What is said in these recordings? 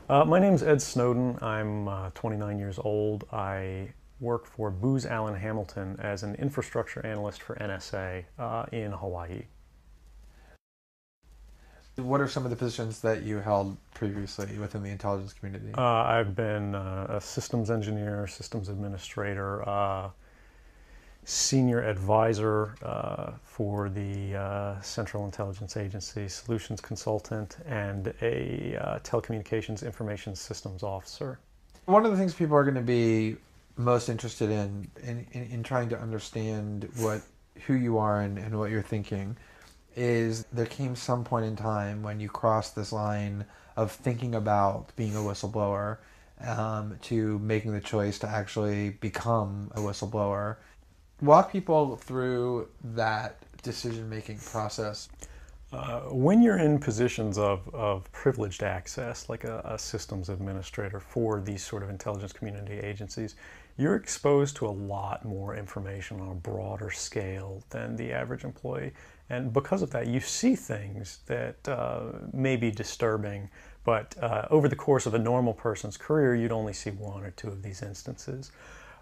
My name's Ed Snowden. I'm 29 years old. I work for Booz Allen Hamilton as an infrastructure analyst for NSA in Hawaii. What are some of the positions that you held previously within the intelligence community? I've been a systems engineer, systems administrator, senior advisor for the Central Intelligence Agency, solutions consultant, and a telecommunications information systems officer. One of the things people are going to be most interested in trying to understand who you are and what you're thinking is there came some point in time when you crossed this line of thinking about being a whistleblower to making the choice to actually become a whistleblower. Walk people through that decision-making process. When you're in positions of privileged access, like a systems administrator for these sort of intelligence community agencies, you're exposed to a lot more information on a broader scale than the average employee. And because of that, you see things that may be disturbing, but over the course of a normal person's career, you'd only see one or two of these instances.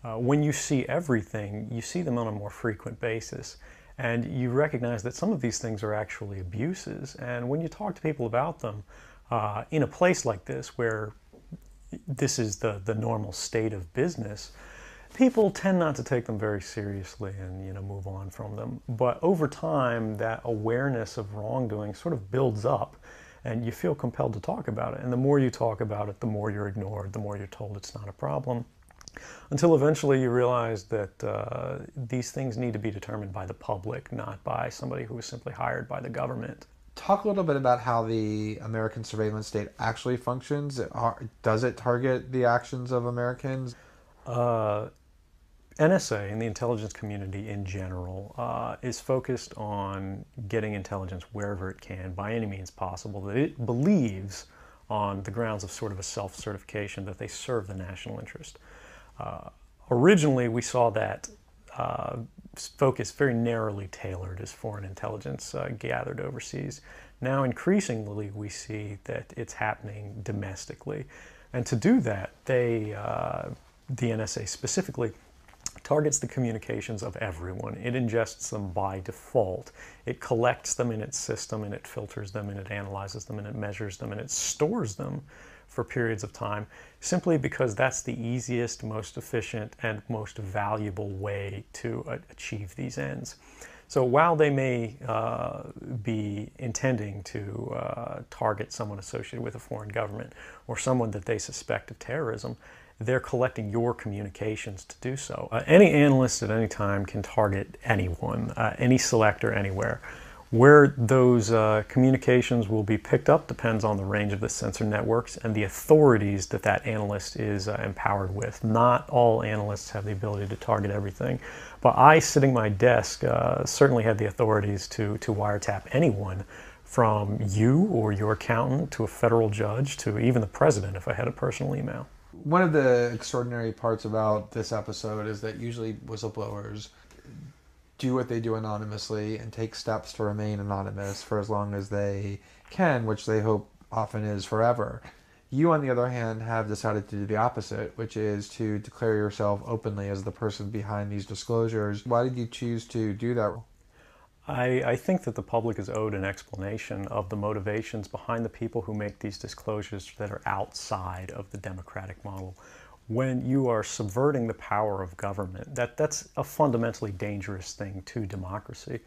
When you see everything, you see them on a more frequent basis. And you recognize that some of these things are actually abuses. And when you talk to people about them, in a place like this where this is the normal state of business, people tend not to take them very seriously and move on from them. But over time, that awareness of wrongdoing sort of builds up, and you feel compelled to talk about it. And the more you talk about it, the more you're ignored, the more you're told it's not a problem, until eventually you realize that these things need to be determined by the public, not by somebody who is simply hired by the government. Talk a little bit about how the American surveillance state actually functions. Does it target the actions of Americans? NSA and the intelligence community in general is focused on getting intelligence wherever it can by any means possible that it believes on the grounds of sort of a self-certification that they serve the national interest. Originally, we saw that focus very narrowly tailored as foreign intelligence gathered overseas. Now, increasingly, we see that it's happening domestically. And to do that, the NSA specifically targets the communications of everyone. It ingests them by default. It collects them in its system, and it filters them, and it analyzes them, and it measures them, and it stores them for periods of time, simply because that's the easiest, most efficient, and most valuable way to achieve these ends. So while they may be intending to target someone associated with a foreign government or someone that they suspect of terrorism, they're collecting your communications to do so. Any analyst at any time can target anyone, any selector, anywhere. Where those communications will be picked up depends on the range of the sensor networks and the authorities that that analyst is empowered with. Not all analysts have the ability to target everything, but I, sitting at my desk, certainly have the authorities to wiretap anyone, from you or your accountant to a federal judge to even the president if I had a personal email. One of the extraordinary parts about this episode is that usually whistleblowers do what they do anonymously and take steps to remain anonymous for as long as they can, which they hope often is forever. You, on the other hand, have decided to do the opposite, which is to declare yourself openly as the person behind these disclosures. Why did you choose to do that? I think that the public is owed an explanation of the motivations behind the people who make these disclosures that are outside of the democratic model. When you are subverting the power of government, that's a fundamentally dangerous thing to democracy.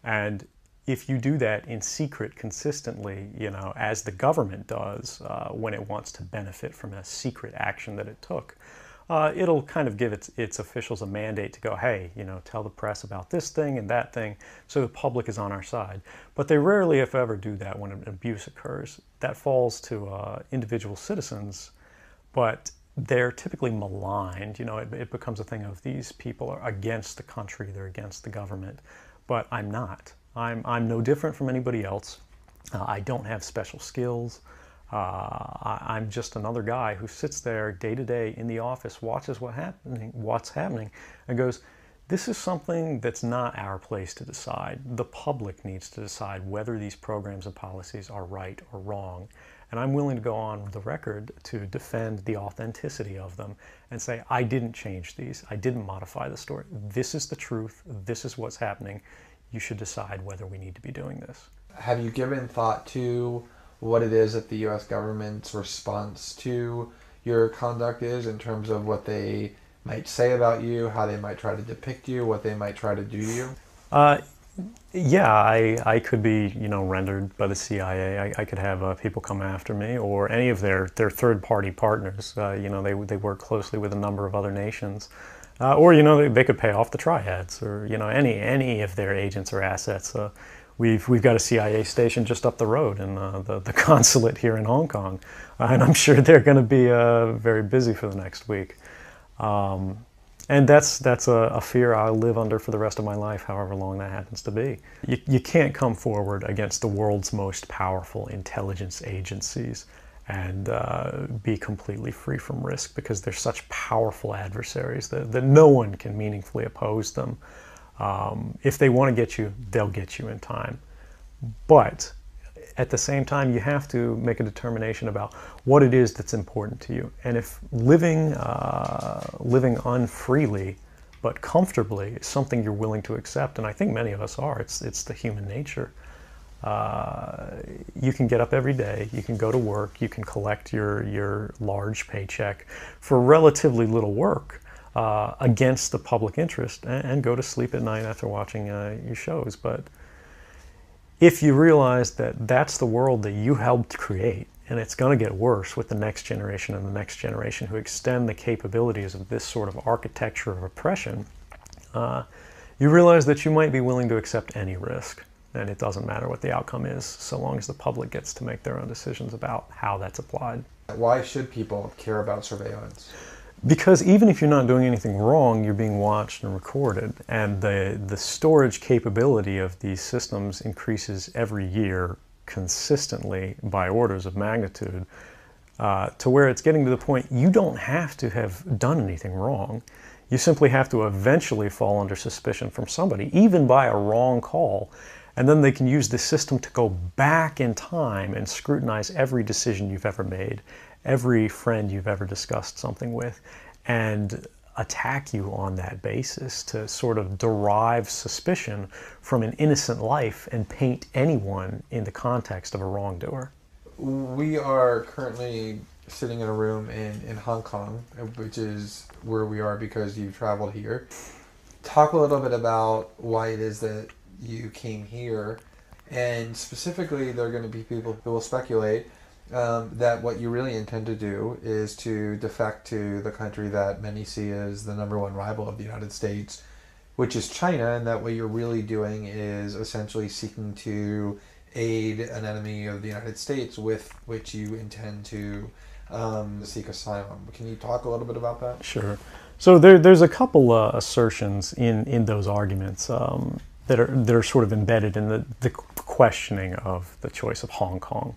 And if you do that in secret consistently, as the government does when it wants to benefit from a secret action that it took, it'll kind of give its officials a mandate to go, hey, tell the press about this thing and that thing, so the public is on our side. But they rarely, if ever, do that when an abuse occurs. That falls to individual citizens, but they're typically maligned. It becomes a thing of these people are against the country, they're against the government. But I'm not. I'm no different from anybody else. I don't have special skills. I'm just another guy who sits there day to day in the office, watches what's happening, and goes, this is something that's not our place to decide. The public needs to decide whether these programs and policies are right or wrong. And I'm willing to go on the record to defend the authenticity of them and say, I didn't change these. I didn't modify the story. This is the truth. This is what's happening. You should decide whether we need to be doing this. Have you given thought to what it is that the U.S. government's response to your conduct is, in terms of what they might say about you, how they might try to depict you, what they might try to do to you? Yeah, I could be, rendered by the CIA. I could have people come after me, or any of their third-party partners. They work closely with a number of other nations. Or they could pay off the triads, or any of their agents or assets. We've got a CIA station just up the road in the consulate here in Hong Kong, and I'm sure they're going to be very busy for the next week. And that's a fear I'll live under for the rest of my life, however long that happens to be. You can't come forward against the world's most powerful intelligence agencies and be completely free from risk, because they're such powerful adversaries that no one can meaningfully oppose them. If they want to get you, they'll get you in time. But at the same time, you have to make a determination about what it is that's important to you. And if living unfreely but comfortably is something you're willing to accept, and I think many of us are, it's the human nature. You can get up every day, you can go to work, you can collect your large paycheck for relatively little work against the public interest, and go to sleep at night after watching your shows. But if you realize that that's the world that you helped create, and it's going to get worse with the next generation and the next generation who extend the capabilities of this sort of architecture of oppression, you realize that you might be willing to accept any risk. And it doesn't matter what the outcome is, so long as the public gets to make their own decisions about how that's applied. Why should people care about surveillance? Because even if you're not doing anything wrong, you're being watched and recorded. And the storage capability of these systems increases every year consistently by orders of magnitude, to where it's getting to the point you don't have to have done anything wrong. You simply have to eventually fall under suspicion from somebody, even by a wrong call. And then they can use the system to go back in time and scrutinize every decision you've ever made, every friend you've ever discussed something with, and attack you on that basis to sort of derive suspicion from an innocent life and paint anyone in the context of a wrongdoer. We are currently sitting in a room in Hong Kong, which is where we are because you traveled here. Talk a little bit about why it is that you came here, and specifically there are going to be people who will speculate that what you really intend to do is to defect to the country that many see as the #1 rival of the United States, which is China, and that what you're really doing is essentially seeking to aid an enemy of the United States with which you intend to seek asylum. Can you talk a little bit about that? Sure. So there's a couple assertions in those arguments that are sort of embedded in the questioning of the choice of Hong Kong.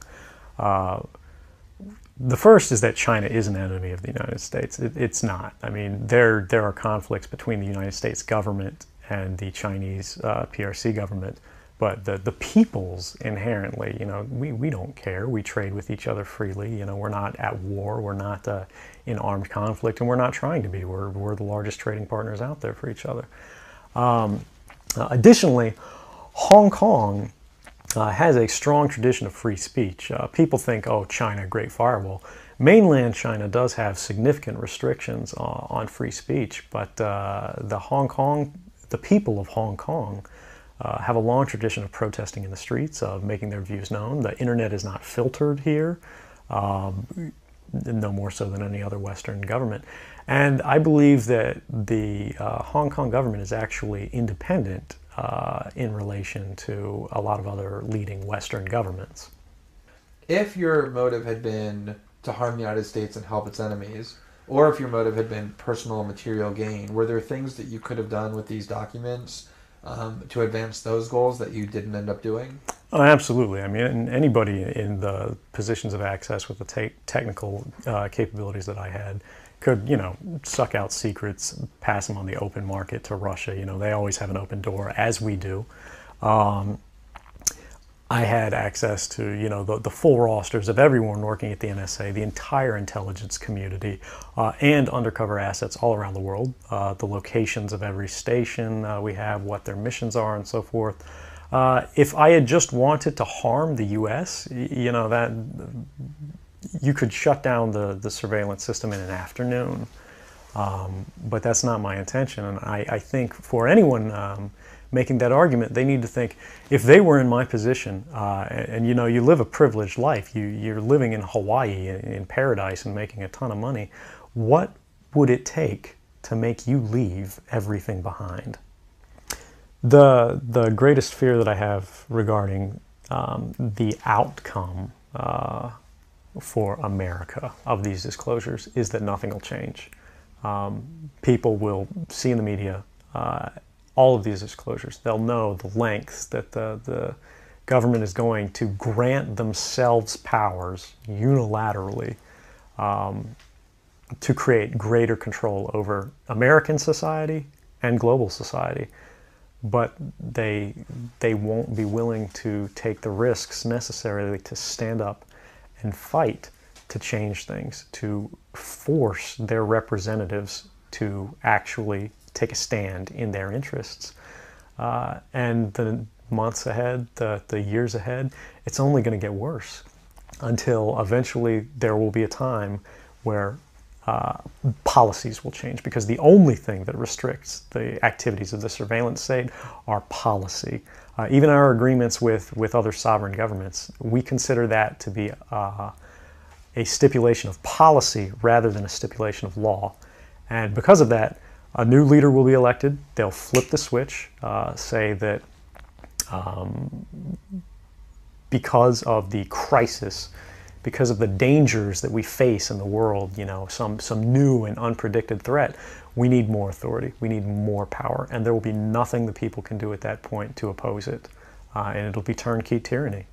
The first is that China is an enemy of the United States. It's not. I mean, there are conflicts between the United States government and the Chinese PRC government, but the peoples inherently, we don't care. We trade with each other freely. We're not at war. We're not in armed conflict, and we're not trying to be. We're the largest trading partners out there for each other. Additionally, Hong Kong has a strong tradition of free speech. People think, oh, China, great firewall. Mainland China does have significant restrictions on free speech, but the people of Hong Kong have a long tradition of protesting in the streets, of making their views known. The internet is not filtered here, no more so than any other Western government. And I believe that the Hong Kong government is actually independent in relation to a lot of other leading Western governments. If your motive had been to harm the United States and help its enemies, or if your motive had been personal material gain, were there things that you could have done with these documents to advance those goals that you didn't end up doing? Oh, absolutely. I mean, anybody in the positions of access with the technical capabilities that I had could, suck out secrets, pass them on the open market to Russia. They always have an open door, as we do. I had access to, you know, the full rosters of everyone working at the NSA, the entire intelligence community, and undercover assets all around the world, the locations of every station we have, what their missions are, and so forth. If I had just wanted to harm the U.S., you know, that you could shut down the surveillance system in an afternoon. But that's not my intention, and I think for anyone making that argument, they need to think, if they were in my position, and you know, you live a privileged life, you're living in Hawaii in paradise and making a ton of money, what would it take to make you leave everything behind? The greatest fear that I have regarding the outcome for America of these disclosures is that nothing will change. People will see in the media all of these disclosures. They'll know the lengths that the government is going to grant themselves powers unilaterally to create greater control over American society and global society. But they won't be willing to take the risks necessarily to stand up and fight to change things, to force their representatives to actually take a stand in their interests. And the months ahead, the years ahead, it's only going to get worse until eventually there will be a time where policies will change, because the only thing that restricts the activities of the surveillance state are policy. Even our agreements with other sovereign governments, we consider that to be a stipulation of policy rather than a stipulation of law. And because of that, a new leader will be elected. They'll flip the switch, say that because of the crisis, because of the dangers that we face in the world, you know, some new and unpredicted threat, we need more authority, we need more power, and there will be nothing the people can do at that point to oppose it, and it'll be turnkey tyranny.